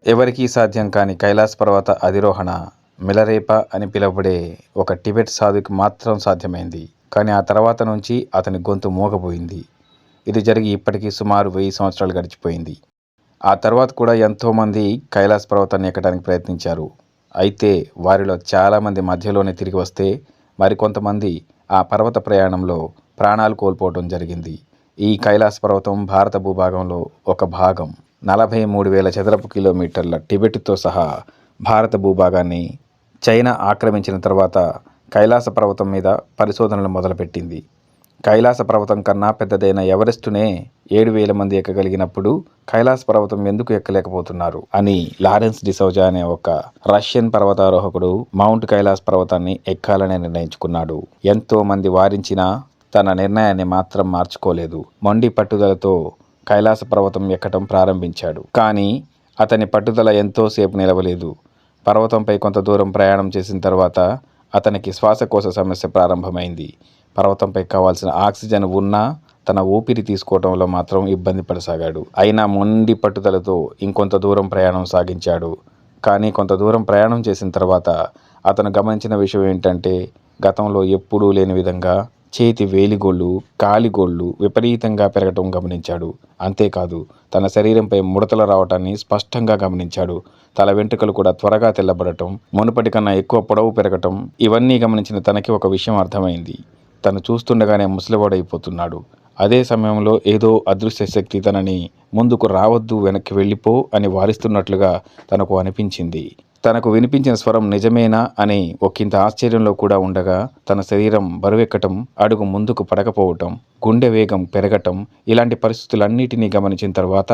ఎవరికీ సాధ్యం కాని కైలాస పర్వత అధిరోహణ మిలరేప అని పిలువబడే ఒక టిబెట్ సాధువుకి మాత్రం సాధ్యమైంది. కానీ ఆ తర్వాత నుంచి అతని గొంతు మూగపోయింది. ఇది జరిగి ఇప్పటికీ సుమారు 1000 సంవత్సరాలు గడిచిపోయింది. ఆ తర్వాత కూడా ఎంతోమంది కైలాస పర్వతాన్ని ఎక్కడానికి ప్రయత్నించారు. అయితే వారిలో చాలామంది మధ్యలోనే తిరిగి వస్తే మరికొంతమంది ఆ పర్వత ప్రయాణంలో ప్రాణాలు కోల్పోవడం జరిగింది. ఈ కైలాస పర్వతం భారత భూభాగంలో ఒక భాగం. 43,000 చదరపు కిలోమీటర్ల టిబెట్తో సహా భారత భూభాగాన్ని చైనా ఆక్రమించిన తర్వాత కైలాస పర్వతం మీద పరిశోధనలు మొదలుపెట్టింది. కైలాస పర్వతం కన్నా పెద్దదైన ఎవరెస్టునే 7,000 మంది ఎక్కగలిగినప్పుడు కైలాస పర్వతం ఎందుకు ఎక్కలేకపోతున్నారు అని లారెన్స్ డిసౌజా అనే ఒక రష్యన్ పర్వతారోహకుడు మౌంట్ కైలాస పర్వతాన్ని ఎక్కాలని నిర్ణయించుకున్నాడు. ఎంతో మంది వారించినా తన నిర్ణయాన్ని మాత్రం మార్చుకోలేదు. మొండి పట్టుదలతో కైలాస పర్వతం ఎక్కటం ప్రారంభించాడు. కానీ అతని పట్టుదల ఎంతోసేపు నిలవలేదు. పర్వతంపై కొంత దూరం ప్రయాణం చేసిన తర్వాత అతనికి శ్వాసకోశ సమస్య ప్రారంభమైంది. పర్వతంపై కావాల్సిన ఆక్సిజన్ ఉన్నా తన ఊపిరి తీసుకోవడంలో మాత్రం ఇబ్బంది పడసాగాడు. అయినా మొండి పట్టుదలతో ఇంకొంత దూరం ప్రయాణం సాగించాడు. కానీ కొంత దూరం ప్రయాణం చేసిన తర్వాత అతను గమనించిన విషయం ఏంటంటే, గతంలో ఎప్పుడూ లేని విధంగా చేతి వేలిగోళ్ళు, కాలిగోళ్ళు విపరీతంగా పెరగటం గమనించాడు. అంతేకాదు తన శరీరంపై ముడతలు రావటాన్ని స్పష్టంగా గమనించాడు. తల వెంట్రుకలు కూడా త్వరగా తెల్లబడటం, మునుపటి కన్నా ఎక్కువ పొడవు పెరగటం, ఇవన్నీ గమనించిన తనకి ఒక విషయం అర్థమైంది. తను చూస్తుండగానే ముసలివాడైపోతున్నాడు. అదే సమయంలో ఏదో అదృశ్య శక్తి తనని ముందుకు రావద్దు, వెనక్కి వెళ్ళిపో అని వారిస్తున్నట్లుగా తనకు అనిపించింది. తనకు వినిపించిన స్వరం నిజమేనా అని ఒకంత ఆశ్చర్యంలో కూడా ఉండగా, తన శరీరం బరువెక్కటం, అడుగు ముందుకు పడకపోవటం, గుండె వేగం పెరగటం, ఇలాంటి పరిస్థితులన్నిటినీ గమనించిన తర్వాత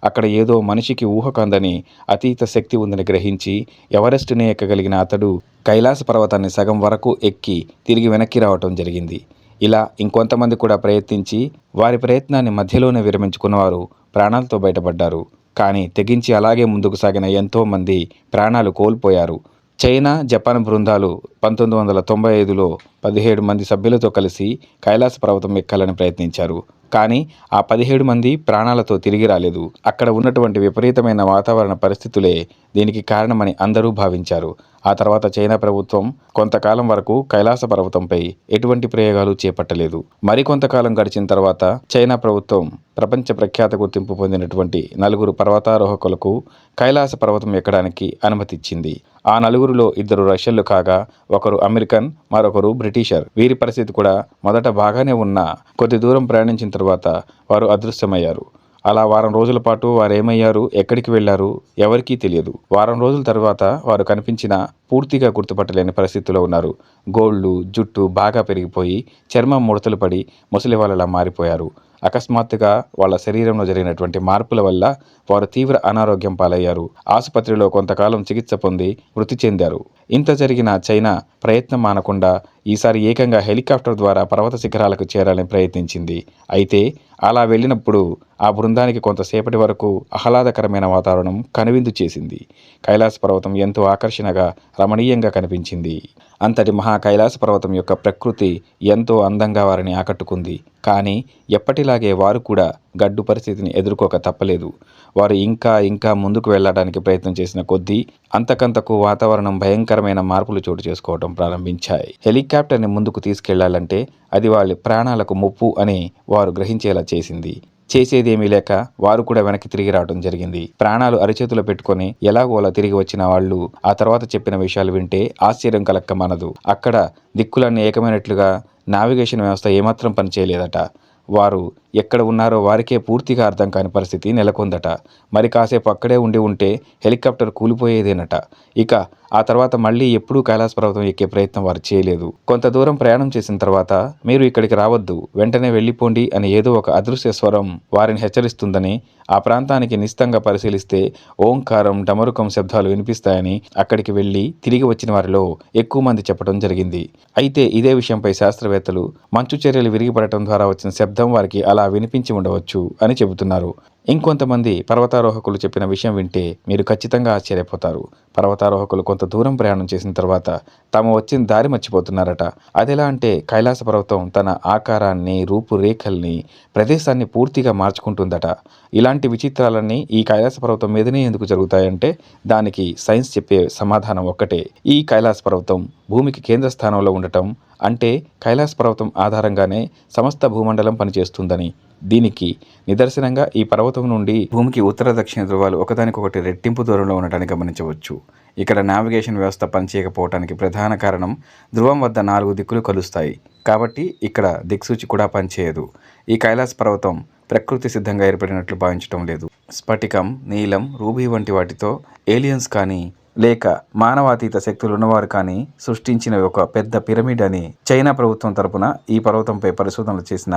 అక్కడ ఏదో మనిషికి ఊహకందని అతీత శక్తి ఉందని గ్రహించి ఎవరెస్టునే ఎక్కగలిగిన అతడు కైలాస పర్వతాన్ని సగం వరకు ఎక్కి తిరిగి వెనక్కి రావటం జరిగింది. ఇలా ఇంకొంతమంది కూడా ప్రయత్నించి వారి ప్రయత్నాన్ని మధ్యలోనే విరమించుకున్నవారు ప్రాణాలతో బయటపడ్డారు. కానీ తెగించి అలాగే ముందుకు సాగిన ఎంతోమంది ప్రాణాలు కోల్పోయారు. చైనా, జపాన్ బృందాలు 1995లో 17 మంది సభ్యులతో కలిసి కైలాస పర్వతం ఎక్కాలని ప్రయత్నించారు. కానీ ఆ 17 మంది ప్రాణాలతో తిరిగి రాలేదు. అక్కడ ఉన్నటువంటి విపరీతమైన వాతావరణ పరిస్థితులే దీనికి కారణమని అందరూ భావించారు. ఆ తర్వాత చైనా ప్రభుత్వం కొంతకాలం వరకు కైలాస పర్వతంపై ఎటువంటి ప్రయోగాలు చేపట్టలేదు. మరికొంతకాలం గడిచిన తర్వాత చైనా ప్రభుత్వం ప్రపంచ ప్రఖ్యాత గుర్తింపు పొందినటువంటి 4 పర్వతారోహకులకు కైలాస పర్వతం ఎక్కడానికి అనుమతిచ్చింది. ఆ 4లో 2 రష్యన్లు కాగా ఒకరు అమెరికన్, మరొకరు బ్రిటిషర్. వీరి పరిస్థితి కూడా మొదట బాగానే ఉన్నా కొద్ది దూరం ప్రయాణించిన తర్వాత వారు అదృశ్యమయ్యారు. అలా వారం రోజుల పాటు వారేమయ్యారు, ఎక్కడికి వెళ్లారు ఎవరికీ తెలియదు. వారం రోజుల తర్వాత వారు కనిపించినా పూర్తిగా గుర్తుపట్టలేని పరిస్థితిలో ఉన్నారు. గోళ్ళు, జుట్టు బాగా పెరిగిపోయి చర్మం ముడతలు పడి ముసలి వాళ్ళలా మారిపోయారు. అకస్మాత్తుగా వాళ్ళ శరీరంలో జరిగినటువంటి మార్పుల వల్ల వారు తీవ్ర అనారోగ్యం పాలయ్యారు. ఆసుపత్రిలో కొంతకాలం చికిత్స పొంది మృతి చెందారు. ఇంత జరిగిన చైనా ప్రయత్నం మానకుండా ఈసారి ఏకంగా హెలికాప్టర్ ద్వారా పర్వత శిఖరాలకు చేరాలని ప్రయత్నించింది. అయితే అలా వెళ్ళినప్పుడు ఆ బృందానికి కొంతసేపటి వరకు ఆహ్లాదకరమైన వాతావరణం కనువిందు చేసింది. కైలాస పర్వతం ఎంతో ఆకర్షణగా, రమణీయంగా కనిపించింది. అంతటి మహా కైలాస పర్వతం యొక్క ప్రకృతి ఎంతో అందంగా వారిని ఆకట్టుకుంది. కానీ ఎప్పటిలాగే వారు కూడా గడ్డు పరిస్థితిని ఎదుర్కోక తప్పలేదు. వారు ఇంకా ముందుకు వెళ్ళడానికి ప్రయత్నం చేసిన కొద్దీ అంతకంతకు వాతావరణం భయంకరమైన మార్పులు చోటు చేసుకోవడం ప్రారంభించాయి. హెలికాప్టర్ని ముందుకు తీసుకెళ్లాలంటే అది వాళ్ళ ప్రాణాలకు ముప్పు అని వారు గ్రహించేలా చేసింది. చేసేదేమీ లేక వారు కూడా వెనక్కి తిరిగి రావడం జరిగింది. ప్రాణాలు అరిచేతులు పెట్టుకొని ఎలాగోలా తిరిగి వచ్చిన వాళ్ళు ఆ తర్వాత చెప్పిన విషయాలు వింటే ఆశ్చర్యం కలక్కమనదు. అక్కడ దిక్కులన్నీ ఏకమైనట్లుగా నావిగేషన్ వ్యవస్థ ఏమాత్రం పనిచేయలేదట. వారు ఎక్కడ ఉన్నారో వారికే పూర్తిగా అర్థం కాని పరిస్థితి నెలకొందట. మరి కాసేపు అక్కడే ఉంటే హెలికాప్టర్ కూలిపోయేదేనట. ఇక ఆ తర్వాత మళ్ళీ ఎప్పుడూ కైలాస పర్వతం ఎక్కే ప్రయత్నం వారు చేయలేదు. కొంత దూరం ప్రయాణం చేసిన తర్వాత మీరు ఇక్కడికి రావద్దు, వెంటనే వెళ్ళిపోండి అని ఏదో ఒక అదృశ్య స్వరం వారిని హెచ్చరిస్తుందని, ఆ ప్రాంతానికి నిశితంగా పరిశీలిస్తే ఓంకారం, డమరుకం శబ్దాలు వినిపిస్తాయని అక్కడికి వెళ్ళి తిరిగి వచ్చిన వారిలో ఎక్కువ మంది చెప్పడం జరిగింది. అయితే ఇదే విషయంపై శాస్త్రవేత్తలు మంచు చర్యలు విరిగిపడటం ద్వారా వచ్చిన శబ్దం వారికి అలా వినిపించి ఉండవచ్చు అని చెబుతున్నారు. ఇంకొంతమంది పర్వతారోహకులు చెప్పిన విషయం వింటే మీరు ఖచ్చితంగా ఆశ్చర్యపోతారు. పర్వతారోహకులు కొంత దూరం ప్రయాణం చేసిన తర్వాత తాము వచ్చిన దారి మర్చిపోతున్నారట. అదెలా అంటే కైలాస పర్వతం తన ఆకారాన్ని, రూపురేఖల్ని, ప్రదేశాన్ని పూర్తిగా మార్చుకుంటుందట. ఇలాంటి విచిత్రాలన్నీ ఈ కైలాస పర్వతం మీదనే ఎందుకు జరుగుతాయంటే దానికి సైన్స్ చెప్పే సమాధానం ఒక్కటే. ఈ కైలాస పర్వతం భూమికి కేంద్ర స్థానంలో ఉండటం అంటే కైలాస పర్వతం ఆధారంగానే సమస్త భూమండలం పనిచేస్తుందని. దీనికి నిదర్శనంగా ఈ పర్వతం నుండి భూమికి ఉత్తర దక్షిణ ధృవాలు ఒకదానికొకటి రెట్టింపు దూరంలో ఉండటాన్ని గమనించవచ్చు. ఇక్కడ నావిగేషన్ వ్యవస్థ పనిచేయకపోవటానికి ప్రధాన కారణం ధృవం వద్ద 4 దిక్కులు కలుస్తాయి కాబట్టి ఇక్కడ దిక్సూచి కూడా పనిచేయదు. ఈ కైలాస పర్వతం ప్రకృతి సిద్ధంగా ఏర్పడినట్లు భావించడం లేదు. స్ఫటికం, నీలం, రూబీ వంటి వాటితో ఏలియన్స్ కానీ లేక మానవాతీత శక్తులు ఉన్నవారు కానీ సృష్టించిన ఒక పెద్ద పిరమిడ్ అని చైనా ప్రభుత్వం తరపున ఈ పర్వతంపై పరిశోధనలు చేసిన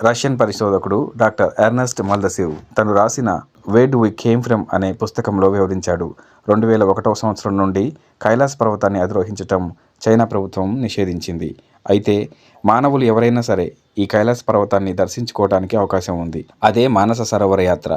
రష్యన్ పరిశోధకుడు డాక్టర్ ఎర్నెస్ట్ మల్దసివ్ తను రాసిన where do we came from అనే పుస్తకంలో వివరించాడు. 2001వ సంవత్సరం నుండి కైలాస పర్వతాన్ని అధిరోహించటం చైనా ప్రభుత్వం నిషేధించింది. అయితే మానవులు ఎవరైనా సరే ఈ కైలాస పర్వతాన్ని దర్శించుకోవడానికి అవకాశం ఉంది. అదే మానస సరోవర యాత్ర.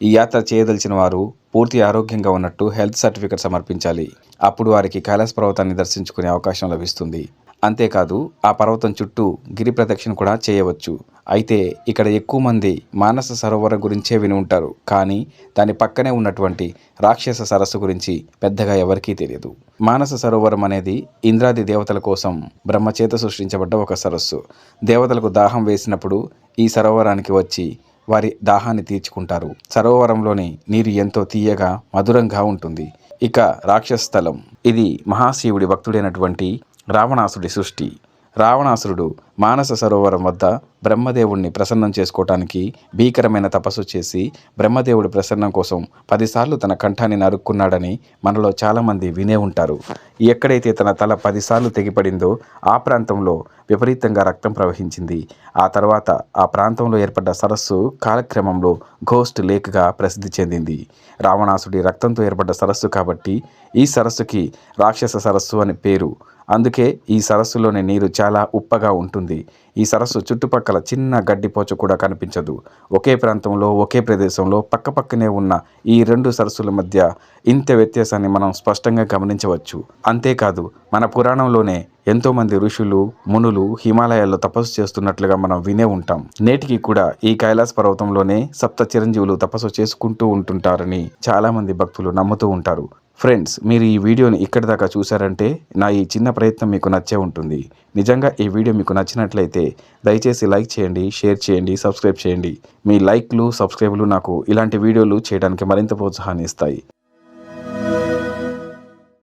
ఈ యాత్ర చేయదలిచిన వారు పూర్తి ఆరోగ్యంగా ఉన్నట్టు హెల్త్ సర్టిఫికెట్ సమర్పించాలి. అప్పుడు వారికి కైలాస పర్వతాన్ని దర్శించుకునే అవకాశం లభిస్తుంది. అంతేకాదు ఆ పర్వతం చుట్టూ గిరి ప్రదక్షిణ కూడా చేయవచ్చు. అయితే ఇక్కడ ఎక్కువ మంది మానస సరోవరం గురించే విని ఉంటారు, కానీ దాని పక్కనే ఉన్నటువంటి రాక్షస సరస్సు గురించి పెద్దగా ఎవరికీ తెలియదు. మానస సరోవరం అనేది ఇంద్రాది దేవతల కోసం బ్రహ్మచేత సృష్టించబడ్డ ఒక సరస్సు. దేవతలకు దాహం వేసినప్పుడు ఈ సరోవరానికి వచ్చి వారి దాహాన్ని తీర్చుకుంటారు. సరోవరంలోని నీరు ఎంతో తీయగా మధురంగా ఉంటుంది. ఇక రాక్షస స్థలం ఇది మహాశివుడి భక్తుడైనటువంటి రావణాసుడి సృష్టి. రావణాసురుడు మానస సరోవరం వద్ద బ్రహ్మదేవుడిని ప్రసన్నం చేసుకోవటానికి భీకరమైన తపస్సు చేసి బ్రహ్మదేవుడి ప్రసన్నం కోసం 10 సార్లు తన కంఠాన్ని నరుక్కున్నాడని మనలో చాలామంది వినే ఉంటారు. ఎక్కడైతే తన తల 10 సార్లు తెగిపడిందో ఆ ప్రాంతంలో విపరీతంగా రక్తం ప్రవహించింది. ఆ తర్వాత ఆ ప్రాంతంలో ఏర్పడ్డ సరస్సు కాలక్రమంలో ఘోస్ట్ లేక్గా ప్రసిద్ధి చెందింది. రావణాసుడి రక్తంతో ఏర్పడ్డ సరస్సు కాబట్టి ఈ సరస్సుకి రాక్షస సరస్సు అని పేరు. అందుకే ఈ సరస్సులోని నీరు చాలా ఉప్పగా ఉంటుంది. ఈ సరస్సు చుట్టుపక్కల చిన్న గడ్డిపోచ కూడా కనిపించదు. ఒకే ప్రాంతంలో ఒకే ప్రదేశంలో పక్కపక్కనే ఉన్న ఈ 2 సరస్సుల మధ్య ఇంత వ్యత్యాసాన్ని మనం స్పష్టంగా గమనించవచ్చు. అంతేకాదు మన పురాణంలోనే ఎంతోమంది ఋషులు, మునులు హిమాలయాల్లో తపస్సు చేస్తున్నట్లుగా మనం వినే ఉంటాం. నేటికి కూడా ఈ కైలాస పర్వతంలోనే సప్త చిరంజీవులు తపస్సు చేసుకుంటూ ఉంటుంటారని చాలామంది భక్తులు నమ్ముతూ ఉంటారు. ఫ్రెండ్స్, మీరు ఈ వీడియోని ఇక్కడి దాకా చూసారంటే నా ఈ చిన్న ప్రయత్నం మీకు నచ్చే ఉంటుంది. నిజంగా ఈ వీడియో మీకు నచ్చినట్లయితే దయచేసి లైక్ చేయండి, షేర్ చేయండి, సబ్స్క్రైబ్ చేయండి. మీ లైక్లు, సబ్స్క్రైబ్లు నాకు ఇలాంటి వీడియోలు చేయడానికి మరింత ప్రోత్సాహాన్ని ఇస్తాయి.